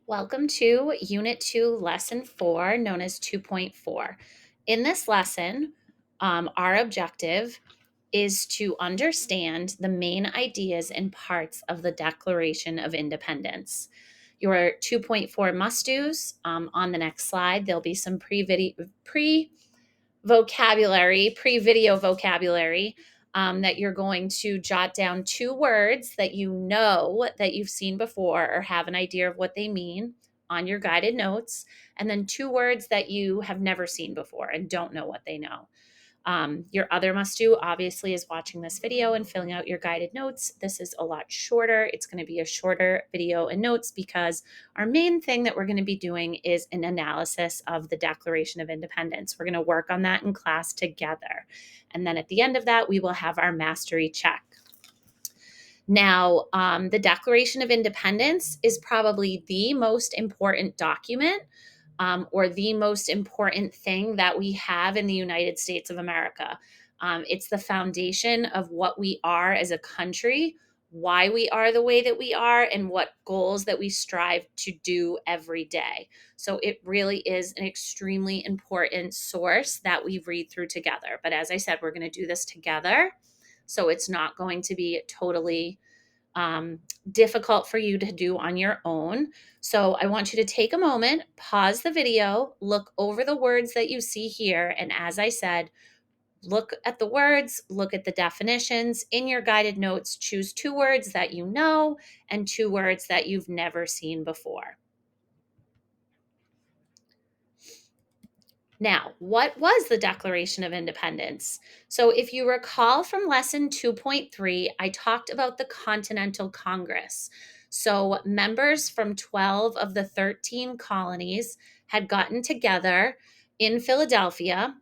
Welcome to Unit 2, Lesson 4, known as 2.4. In this lesson, our objective is to understand the main ideas and parts of the Declaration of Independence. Your 2.4 must-dos, on the next slide, there'll be some pre-video vocabulary that you're going to jot down two words that you know that you've seen before or have an idea of what they mean on your guided notes, and then two words that you have never seen before and don't know what they know. Your other must do, obviously, is watching this video and filling out your guided notes. This is a lot shorter. It's going to be a shorter video and notes because our main thing that we're going to be doing is an analysis of the Declaration of Independence. We're going to work on that in class together. And then at the end of that, we will have our mastery check. Now, the Declaration of Independence is probably the most important document or the most important thing that we have in the United States of America. It's the foundation of what we are as a country, why we are the way that we are, and what goals that we strive to do every day. So it really is an extremely important source that we read through together. But as I said, we're going to do this together. So it's not going to be totally difficult for you to do on your own. So I want you to take a moment, pause the video, look over the words that you see here. And as I said, look at the words, look at the definitions. In your guided notes, choose two words that you know and two words that you've never seen before. Now, what was the Declaration of Independence? So, if you recall from lesson 2.3, I talked about the Continental Congress. So, members from 12 of the 13 colonies had gotten together in Philadelphia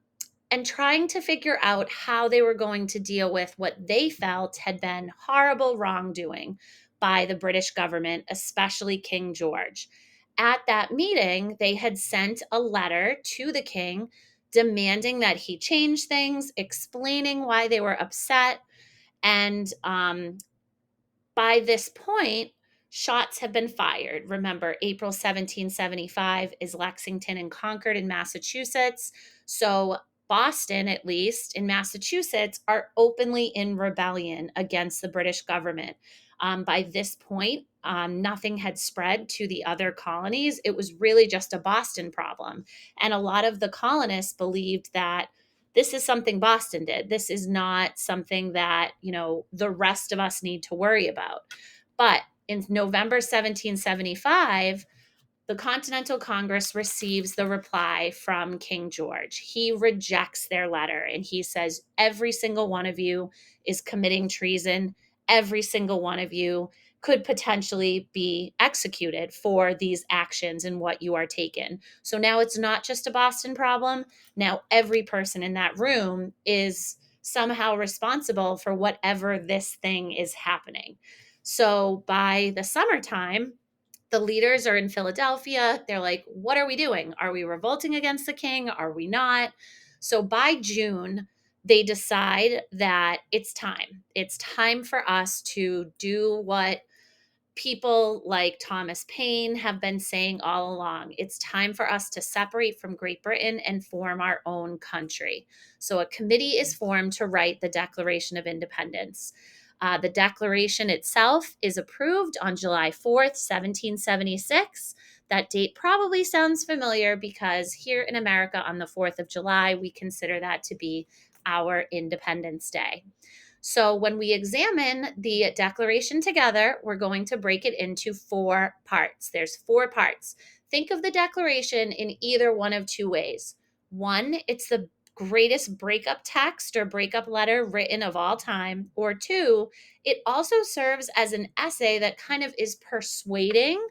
and trying to figure out how they were going to deal with what they felt had been horrible wrongdoing by the British government, especially King George. At that meeting, they had sent a letter to the king demanding that he change things, explaining why they were upset. And by this point, shots have been fired. Remember, April 1775 is Lexington and Concord in Massachusetts. So, Boston, at least in Massachusetts, are openly in rebellion against the British government. By this point, nothing had spread to the other colonies. It was really just a Boston problem. And a lot of the colonists believed that this is something Boston did. This is not something that, the rest of us need to worry about. But in November 1775, the Continental Congress receives the reply from King George. He rejects their letter and he says, every single one of you is committing treason. Every single one of you could potentially be executed for these actions and what you are taking. So now it's not just a Boston problem. Now every person in that room is somehow responsible for whatever this thing is happening. So by the summertime, the leaders are in Philadelphia. They're like, what are we doing? Are we revolting against the king? Are we not? So by June, they decide that it's time. It's time for us to do what people like Thomas Paine have been saying all along. It's time for us to separate from Great Britain and form our own country. So a committee is formed to write the Declaration of Independence. The Declaration itself is approved on July 4th, 1776. That date probably sounds familiar because here in America on the 4th of July, we consider that to be our Independence Day. So when we examine the Declaration together, we're going to break it into four parts. There's four parts. Think of the Declaration in either one of two ways. One, it's the greatest breakup text or breakup letter written of all time. Or two, it also serves as an essay that kind of is persuading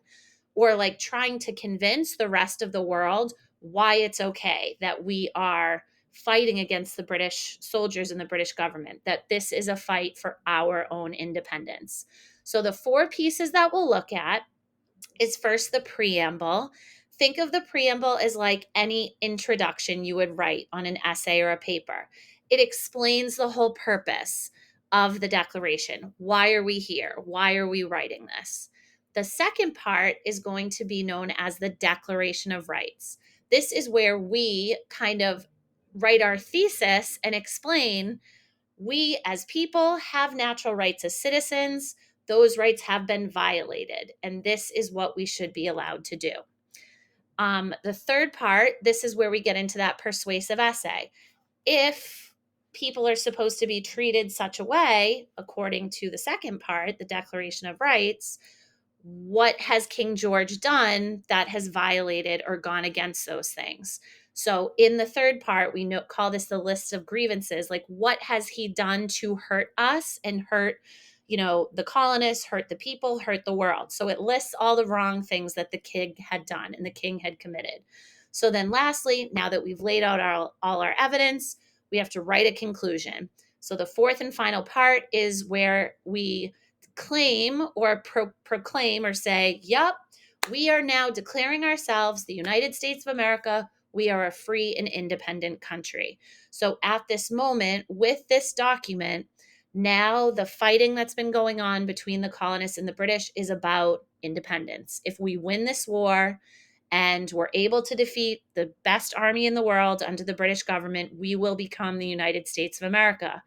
or like trying to convince the rest of the world why it's okay that we are fighting against the British soldiers and the British government, that this is a fight for our own independence. So the four pieces that we'll look at is first the preamble. Think of the preamble as like any introduction you would write on an essay or a paper. It explains the whole purpose of the Declaration. Why are we here? Why are we writing this? The second part is going to be known as the Declaration of Rights. This is where we kind of write our thesis and explain we as people have natural rights as citizens. Those rights have been violated, and this is what we should be allowed to do. The third part, this is where we get into that persuasive essay. If people are supposed to be treated such a way, according to the second part, the Declaration of Rights, what has King George done that has violated or gone against those things? So in the third part, we call this the list of grievances. Like, what has he done to hurt us and hurt, the colonists, hurt the people, hurt the world? So it lists all the wrong things that the king had done and the king had committed. So then lastly, now that we've laid out all our evidence, we have to write a conclusion. So the fourth and final part is where we claim or proclaim or say, yep, we are now declaring ourselves the United States of America. We are a free and independent country. So at this moment, with this document, now the fighting that's been going on between the colonists and the British is about independence. If we win this war and we're able to defeat the best army in the world under the British government, we will become the United States of America.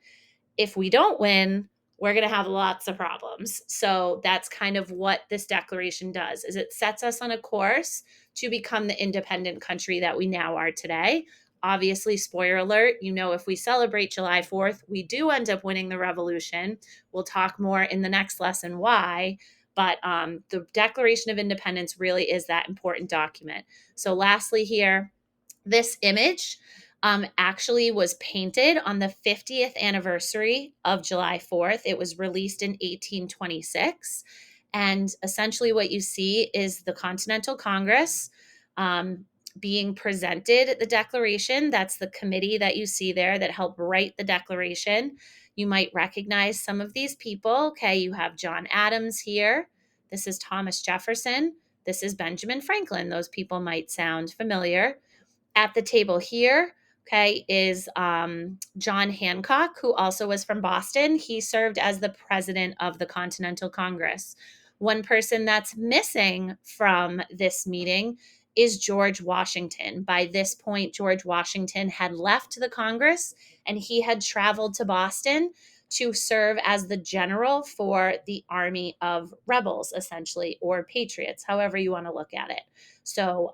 If we don't win, we're going to have lots of problems. So that's kind of what this declaration does, is it sets us on a course to become the independent country that we now are today. Obviously, spoiler alert, if we celebrate July 4th, we do end up winning the revolution. We'll talk more in the next lesson why. But the Declaration of Independence really is that important document. So lastly here, this image actually was painted on the 50th anniversary of July 4th. It was released in 1826. And essentially, what you see is the Continental Congress being presented the Declaration. That's the committee that you see there that helped write the Declaration. You might recognize some of these people. Okay, you have John Adams here. This is Thomas Jefferson. This is Benjamin Franklin. Those people might sound familiar. At the table here, okay, is John Hancock, who also was from Boston. He served as the president of the Continental Congress. One person that's missing from this meeting is George Washington. By this point, George Washington had left the Congress and he had traveled to Boston to serve as the general for the army of rebels, essentially, or patriots, however you want to look at it. So,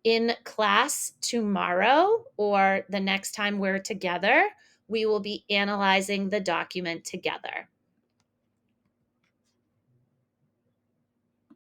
in class tomorrow or the next time we're together, we will be analyzing the document together.